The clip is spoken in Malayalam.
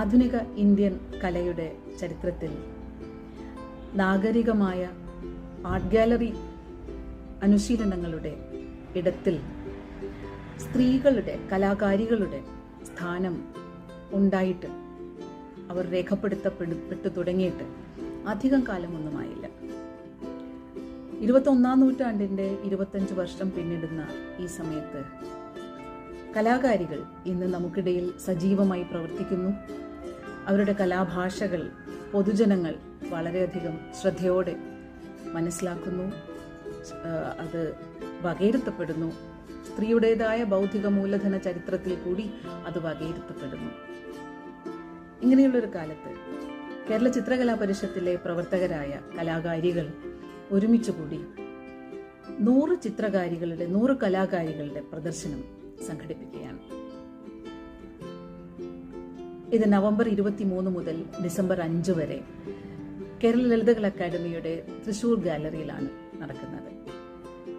ആധുനിക ഇന്ത്യൻ കലയുടെ ചരിത്രത്തിൽ നാഗരികമായ ആർട്ട് ഗാലറി അനുശീലനങ്ങളുടെ ഇടത്തിൽ സ്ത്രീകളുടെ, കലാകാരികളുടെ സ്ഥാനം ഉണ്ടായിട്ട് അവർ രേഖപ്പെടുത്തപ്പെട്ടു തുടങ്ങിയിട്ട് അധികം കാലമൊന്നുമായില്ല. 21-ാം നൂറ്റാണ്ടിൻ്റെ 25 വർഷം പിന്നിടുന്ന ഈ സമയത്ത് കലാകാരികൾ ഇന്ന് നമുക്കിടയിൽ സജീവമായി പ്രവർത്തിക്കുന്നു. അവരുടെ കലാഭാഷകൾ പൊതുജനങ്ങൾ വളരെയധികം ശ്രദ്ധയോടെ മനസ്സിലാക്കുന്നു, അത് വകയിരുത്തപ്പെടുന്നു. സ്ത്രീയുടേതായ ബൗദ്ധിക മൂലധന ചരിത്രത്തിൽ കൂടി അത് വകയിരുത്തപ്പെടുന്നു. ഇങ്ങനെയുള്ളൊരു കാലത്ത് കേരള ചിത്രകലാ പരിഷത്തിലെ പ്രവർത്തകരായ കലാകാരികൾ ഒരുമിച്ചുകൂടി 100 ചിത്രകാരികളുടെ, 100 കലാകാരികളുടെ പ്രദർശനം സംഘടിപ്പിക്കുകയാണ്. ഇത് നവംബർ 23 മുതൽ ഡിസംബർ 5 വരെ കേരള ലളിതകലാ അക്കാദമിയുടെ തൃശൂർ ഗാലറിയിലാണ് നടക്കുന്നത്.